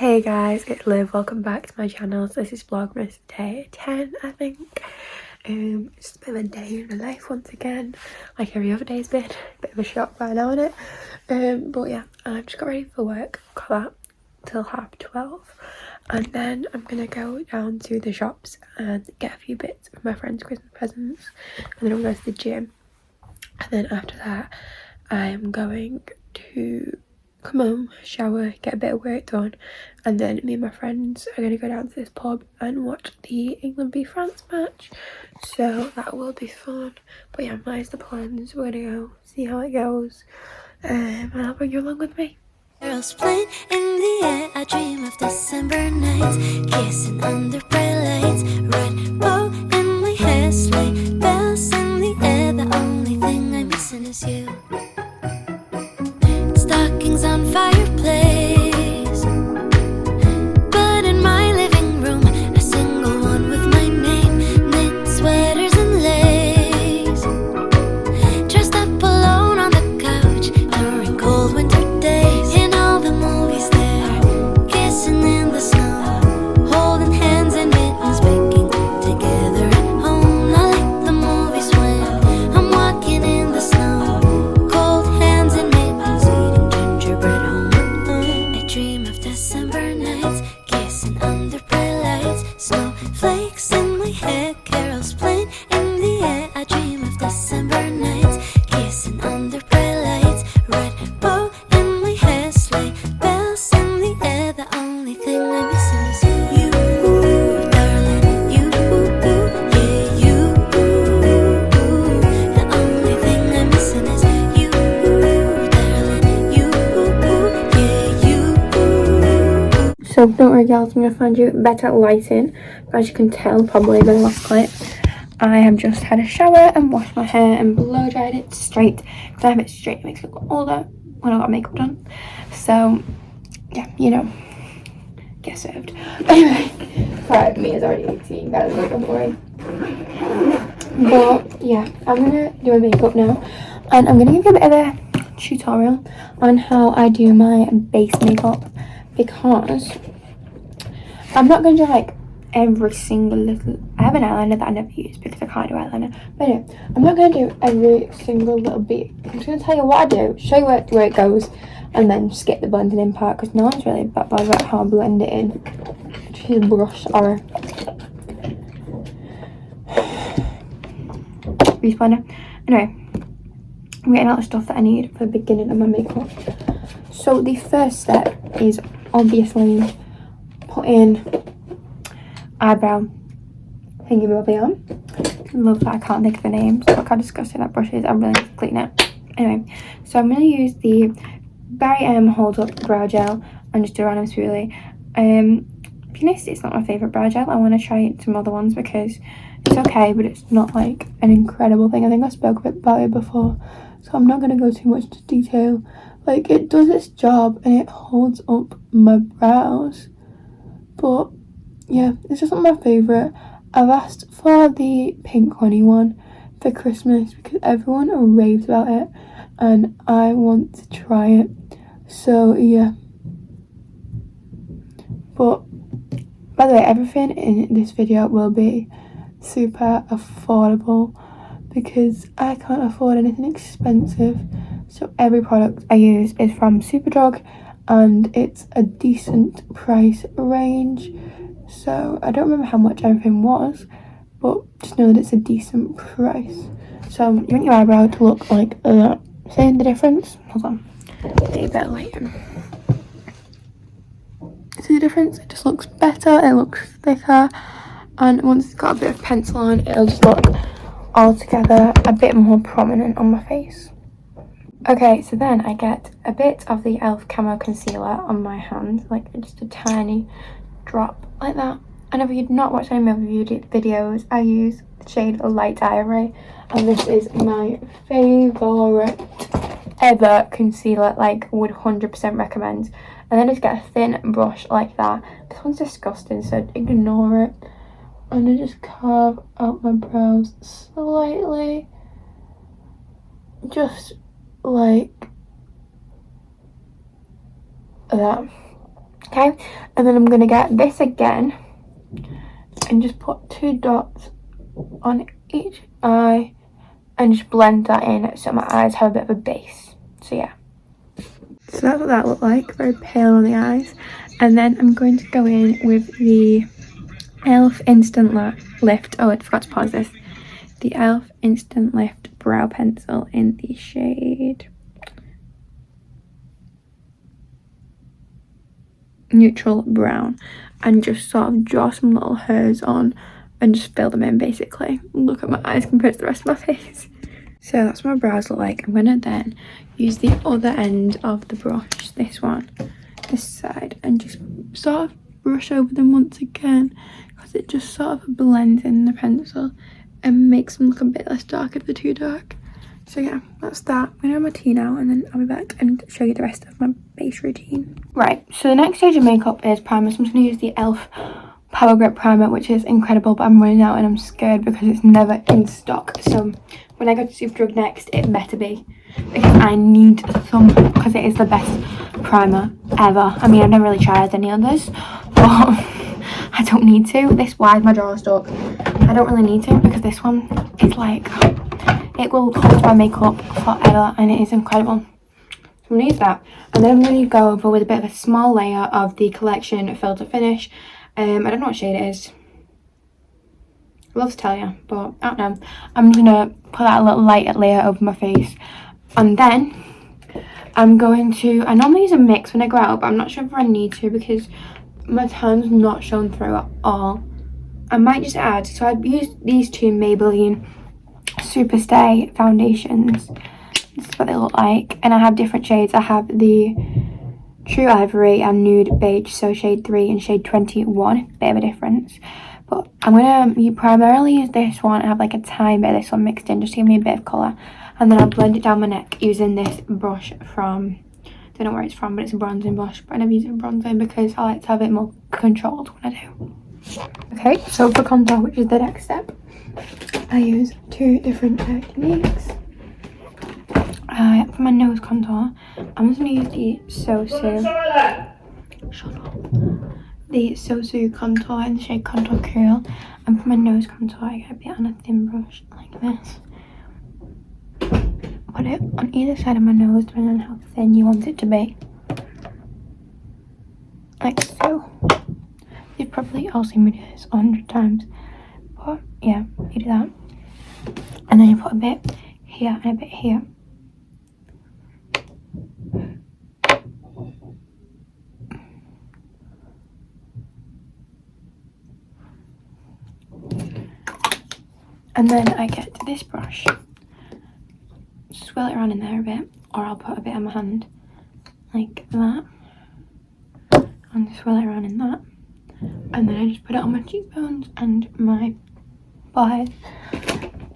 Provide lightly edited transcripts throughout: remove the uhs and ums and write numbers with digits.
Hey guys, it's Liv. Welcome back to my channel. So this is Vlogmas Day 10, I think. It's a bit of a day in my life once again. Like every other day's been. A bit of a shock by now, isn't it? But yeah, I've just got ready for work. Got that till 12:30. And then I'm gonna go down to the shops and get a few bits of my friend's Christmas presents. And then I'm going to the gym. And then after that, I'm going to come home, shower, get a bit of work done, and then me and my friends are going to go down to this pub and watch the England v France match. So that will be fun. But yeah, that's the plans. We're going to go see how it goes, and I'll bring you along with me. Girls playing in the air, I dream of December nights, kissing under bright lights, red bow in my hair, sleigh bells in the air. The only thing I'm missing is you. Stockings on fireplace, but in my living room, a single one with my name, knit sweaters and lace, dressed up alone on the couch during cold winter days. In all the movies there, kissing in the snow, holding hands and mittens, baking together at home. I like the movies when I'm walking in the snow, cold hands and mittens, eating gingerbread home alone. I dream of December nights, kissing under bright lights, snowflakes in my hair, carols playing in the air. I dream of December nights, kissing under bright lights, red bow in my hair, sleigh bells in the air. The only thing I'm missing is you, darling. You, yeah, you. The only thing I'm missing is you, darling. You, yeah, you. So don't worry guys, I'm going to find you better lighting. As you can tell probably by the last clip, I have just had a shower and washed my hair and blow dried it straight. If I have it straight, it makes me look older when I got makeup done. So yeah, you know, get served. Anyway, part of me is already 18, guys, like, don't worry. But yeah, I'm gonna do my makeup now, and I'm gonna give you a bit of a tutorial on how I do my base makeup, because I'm not gonna do like every single little. I have an eyeliner that I never use because I can't do eyeliner. But anyway, I'm not gonna do every single little bit. I'm just gonna tell you what I do, show you where it goes, and then skip the blending in part because no one's really that bad about how I blend it in. Just use a brush or a grease blender. Anyway, I'm getting out the stuff that I need for the beginning of my makeup. So the first step is obviously putting eyebrow thingy bobby on. Love that I can't think of the names. Look how disgusting that brush is. I really need to clean it. Anyway, so I'm going to use the Barry Hold Up Brow Gel and just do a random spoolie. To be honest, it's not my favourite brow gel. I want to try some other ones because it's okay, but it's not like an incredible thing. I think I spoke a bit about it before, so I'm not going to go too much into detail. Like, it does its job and it holds up my brows, but yeah, it's just not my favourite. I've asked for the pink honey one for Christmas because everyone raves about it and I want to try it. So yeah. But by the way, everything in this video will be super affordable because I can't afford anything expensive. So every product I use is from Superdrug and it's a decent price range. So I don't remember how much everything was, but just know that it's a decent price. So you want your eyebrow to look like that. Seeing the difference? Hold on. A bit lighter. See the difference? It just looks better, it looks thicker, and once it's got a bit of pencil on, it'll just look altogether a bit more prominent on my face. Okay, so then I get a bit of the e.l.f. Camo Concealer on my hand, like just a tiny drop like that. And if you've not watched any of my videos, I use the shade Light Ivory, and this is my favourite ever concealer, like would 100% recommend. And then just get a thin brush like that. This one's disgusting, so ignore it. And I just carve out my brows slightly, just like that. Okay, and then I'm going to get this again and just put 2 dots on each eye and just blend that in so my eyes have a bit of a base. So yeah, so that's what that looked like, very pale on the eyes. And then I'm going to go in with the Elf Instant Lift, oh I forgot to pause this, the Elf Instant Lift brow pencil in the shade Neutral Brown, and just sort of draw some little hairs on and just fill them in basically. Look at my eyes compared to the rest of my face. So that's what my brows look like. I'm gonna then use the other end of the brush, this one, this side, and just sort of brush over them once again, because it just sort of blends in the pencil and makes them look a bit less dark if they're too dark. So yeah, that's that. I'm gonna have my tea now and then I'll be back and show you the rest of my base routine. Right, so the next stage of makeup is primer. So I'm just gonna use the e.l.f. Power Grip Primer, which is incredible, but I'm running out and I'm scared because it's never in stock. So when I go to Superdrug next, it better be, because I need some, because it is the best primer ever. I mean, I've never really tried any others, but I don't need to. Why is my drawer stuck? I don't really need to, because this one is like, it will hold my makeup forever and it is incredible. So I'm going to use that. And then I'm going to go over with a bit of a small layer of the Collection Filter Finish. I don't know what shade it is. I'd love to tell you, but I don't know. I'm just going to put that little lighter layer over my face. And then I'm going to, I normally use a mix when I go out, but I'm not sure if I need to because my tan's not shown through at all. I might just add, so I've used these 2 Maybelline Superstay foundations. This is what they look like, and I have different shades. I have the True Ivory and Nude Beige, so shade 3 and shade 21, bit of a difference. But I'm gonna primarily use this one and have like a tiny bit of this one mixed in, just to give me a bit of colour. And then I'll blend it down my neck using this brush from, don't know where it's from, but it's a bronzing brush. But I never use it for bronzing because I like to have it more controlled when I do. Okay, so for contour, which is the next step, I use 2 different techniques. For my nose contour, I'm just going to use the Sosu contour in the shade Contour Cool. And for my nose contour, I get a bit on a thin brush like this. Put it on either side of my nose, depending on how thin you want it to be. Like so. You've probably all seen me do this 100 times. But yeah, you do that. And then you put a bit here and a bit here. And then I get this brush, swirl it around in there a bit, or I'll put a bit on my hand, like that, and swirl it around in that. And then I just put it on my cheekbones and my forehead.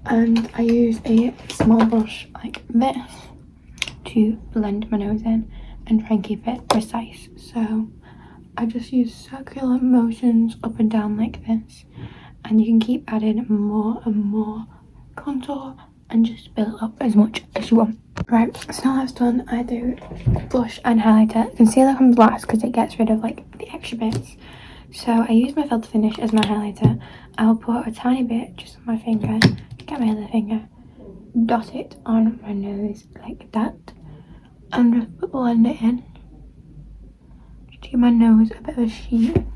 And I use a small brush like this to blend my nose in and try and keep it precise. So I just use circular motions up and down like this. And you can keep adding more and more contour and just build up as much as you want. Right, so now that's done, I do blush and highlighter. Concealer comes last because it gets rid of like the extra bits. So I use my Filter Finish as my highlighter. I'll put a tiny bit just on my finger, get my other finger, dot it on my nose like that, and just blend it in. Just to give my nose a bit of a sheen.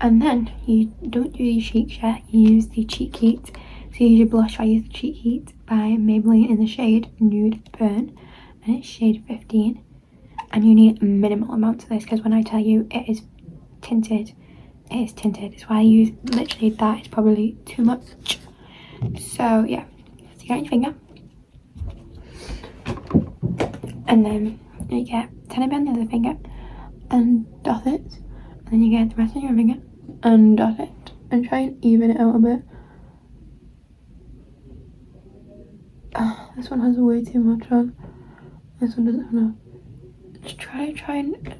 And then you don't do these cheeks yet, you use the Cheek Heat. So you use your blush, I use the Cheek Heat by Maybelline in the shade Nude Burn, and it's shade 15. And you need minimal amounts of this because when I tell you it is tinted, it is tinted. It's why I use literally that, it's probably too much. So yeah, so you got your finger. And then you get a tiny bit on the other finger and dot it. And then you get the rest of your finger and dot it and try and even it out a bit. This one has way too much on. This one doesn't have enough. Just try and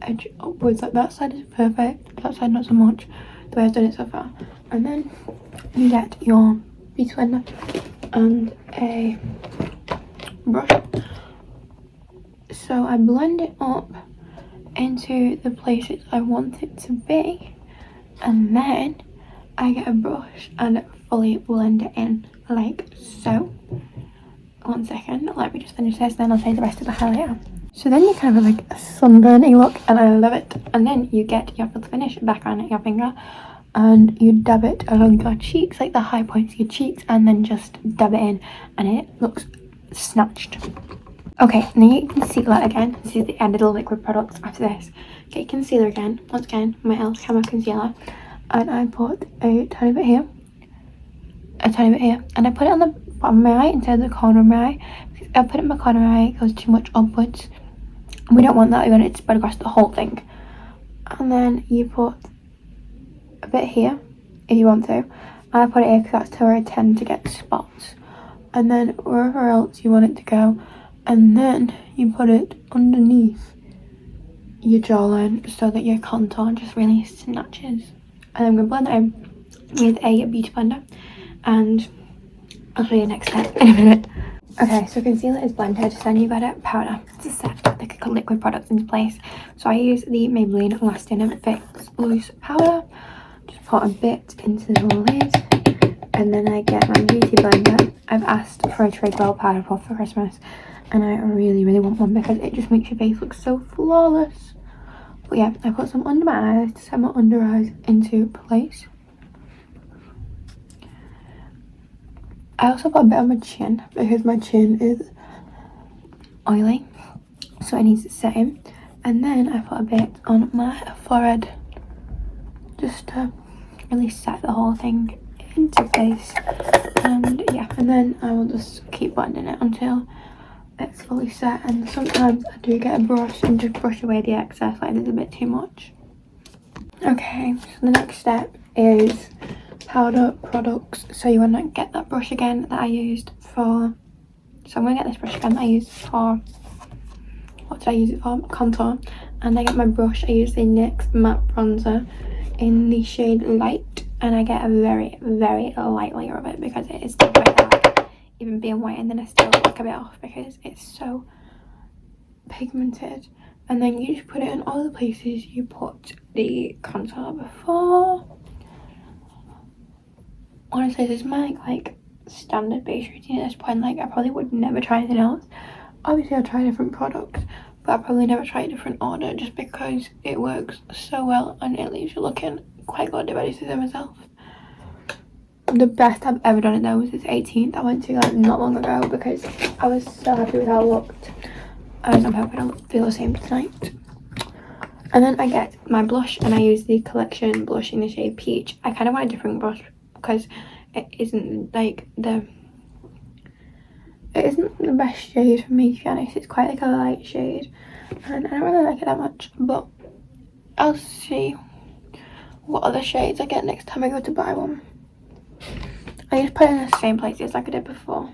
edge it upwards. Like that side is perfect, that side not so much, the way I've done it so far. And then you get your beauty blender and a brush. So I blend it up into the places I want it to be, and then I get a brush and fully blend it in like so. 1 second, let me just finish this, then I'll show you the rest of the highlighter. So then you kind of have like a sunburny look, and I love it. And then you get your filter finish back on your finger, and you dab it along your cheeks, like the high points of your cheeks, and then just dab it in, and it looks snatched. Okay, now you get concealer again. This is the end of the liquid products after this. Get concealer again, once again, my e.l.f. Camo concealer, and I put a tiny bit here, a tiny bit here, and I put it on the bottom of my eye instead of the corner of my eye, because I put it in my corner of my eye, it goes too much upwards. We don't want that, we want it to spread across the whole thing. And then you put a bit here, if you want to. I put it here because that's where I tend to get spots. And then wherever else you want it to go. And then you put it underneath your jawline so that your contour just really snatches. And I'm going to blend that in with a beauty blender. And I'll show you the next step in a minute. Okay, so concealer is blended, so then you got a powder to set the liquid products into place. So I use the Maybelline Lasting and Fix Loose Powder. Just put a bit into the lid, and then I get my beauty blender. I've asked for a Treadwell powder puff for Christmas, and I really want one because it just makes your face look so flawless. But yeah, I put some under my eyes to set my under eyes into place. I also put a bit on my chin because my chin is oily, so it needs setting. And then I put a bit on my forehead just to really set the whole thing into place. And yeah, and then I will just keep blending it until it's fully set. And sometimes I do get a brush and just brush away the excess, like there's a bit too much. Okay, so the next step is powder products. So you want to get that brush again that I used for, so I'm going to get this brush again that I used for, what did I use it for? Contour. And I get my brush, I use the NYX matte bronzer in the shade Light, and I get a very light layer of it because it is quite dark, even being white, and then I still look a bit off because it's so pigmented. And then you just put it in all the places you put the contour before. Honestly, this is my like standard base routine at this point. Like, I probably would never try anything else. Obviously I'll try different products, but I'll probably never try a different order just because it works so well and it leaves you looking quite good, if I do say myself. The best I've ever done it though was this 18th I went to like not long ago because I was so happy with how it looked, and I'm hoping I'll feel the same tonight. And then I get my blush, and I use the Collection blush in the shade Peach. I kind of want a different blush because it isn't like the best shade for me, to be honest. It's quite like a light shade and I don't really like it that much, but I'll see what other shades I get next time I go to buy one. I just put it in the same places like I did before.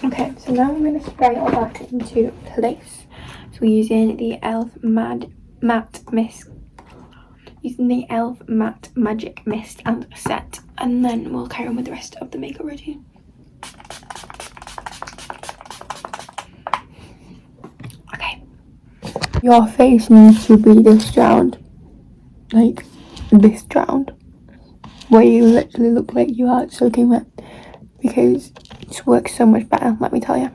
Okay, so now I'm going to spray all that into place. So we're using the e.l.f. matte mist, using the e.l.f. matte magic mist and set, and then we'll carry on with the rest of the makeup routine. Okay, your face needs to be this drowned, like this drowned, where you literally look like you are soaking wet, because it works so much better, let me tell you.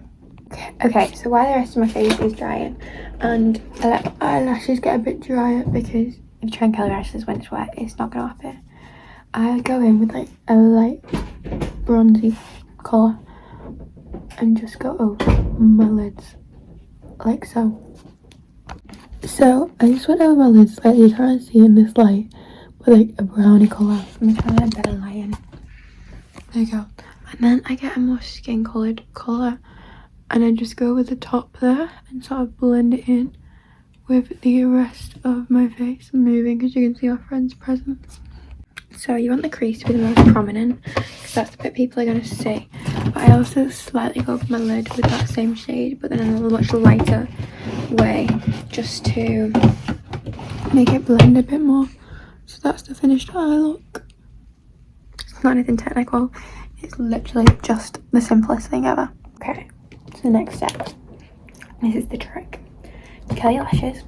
Okay, so while the rest of my face is drying and I let my eyelashes get a bit drier, because if you try and curl your eyelashes when it's wet, it's not gonna happen, I go in with like a light bronzy colour and just go over my lids like so. So I just went over my lids like you can't see in this light, with like a brownie colour. Let me try a better light in. There you go. And then I get a more skin coloured colour, and I just go over the top there and sort of blend it in with the rest of my face, moving as you can see my friend's presence. So you want the crease to be the most prominent because that's the bit people are going to see. But I also slightly go over my lid with that same shade, but then in a much lighter way, just to make it blend a bit more. So that's the finished eye look. It's not anything technical, it's literally just the simplest thing ever. Okay, so the next step, this is the trick. Curl your lashes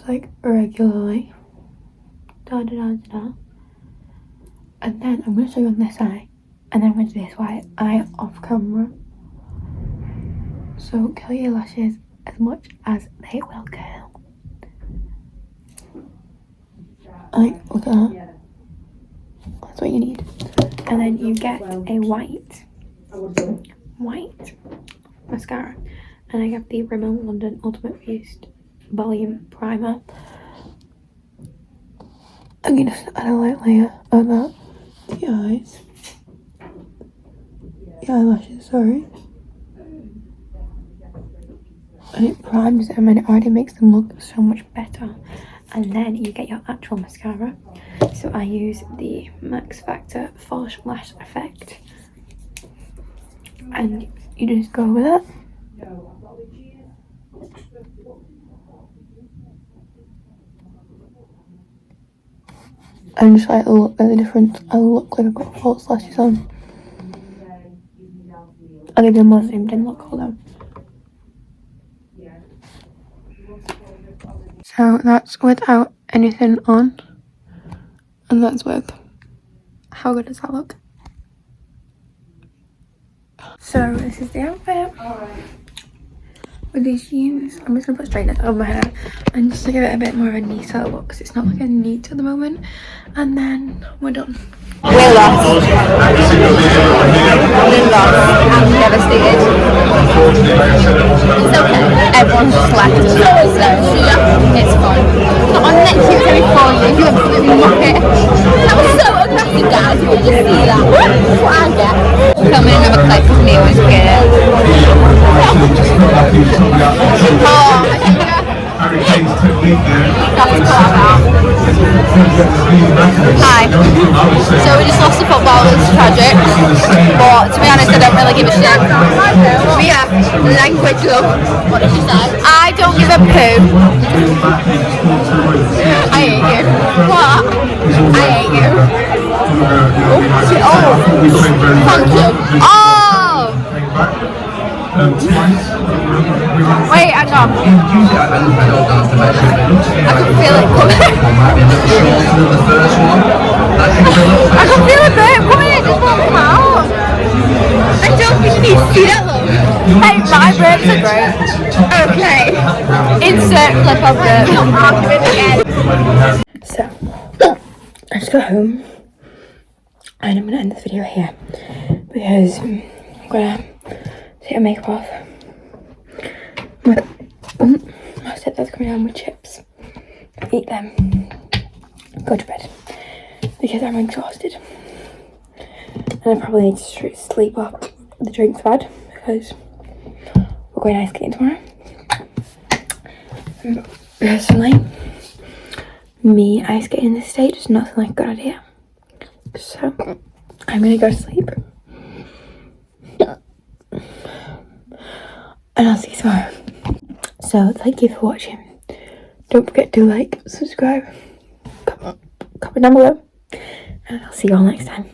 just like regularly. Da da da da da. And then I'm going to show you on this eye. And then I'm going to do this white eye off camera. So curl your lashes as much as they will curl. Like, look at that. That's what you need. And then you get a white mascara. And I have the Rimmel London Ultimate Boost Volume Primer. I'm going to just add a light layer of that to your eyes. The eyelashes, sorry. And it primes them and it already makes them look so much better. And then you get your actual mascara. So I use the Max Factor False Lash Effect. And you just go with it. And just like look at the difference. I look like I've got false lashes on. I'll give you a more zoomed in look, hold on. So that's without anything on. And that's with. How good does that look? So this is the outfit. With these jeans, I'm just gonna put straighteners over my hair and just to give it a bit more of a neater look because it's not like a neat at the moment. And then we're done. We're lost. We're lost. I'm devastated. It's okay. Everyone's just left. So it's fun. On next year, every 4 years, you absolutely mock it. That was so aggressive, guys. You just see that. That's what I get. Filming another clip with me was good. Oh, I think Hi. So we just lost the football, it's tragic. But to be honest, I don't really give a shit. But yeah, language love. What did she say? I don't give a poo. I hate you. What? I hate you. Oh, thank you. Oh! Wait, hang on. I can feel it coming. I can feel a burp coming, it just won't come out. I don't think you need to see that, love. Hey, my burps are great. Okay. Insert clip of burp. Argument again. So, I just got home and I'm gonna end this video here because I'm gonna take my makeup off. My stepdad's coming down with chips. Eat them. Go to bed because I'm exhausted. And I probably need to sleep after the drink's bad because we're going ice skating tomorrow. Personally, me ice skating in this state does not sound like a good idea. So I'm gonna go to sleep. And I'll see you tomorrow. So thank you for watching. Don't forget to like, subscribe, comment down below, and I'll see you all next time.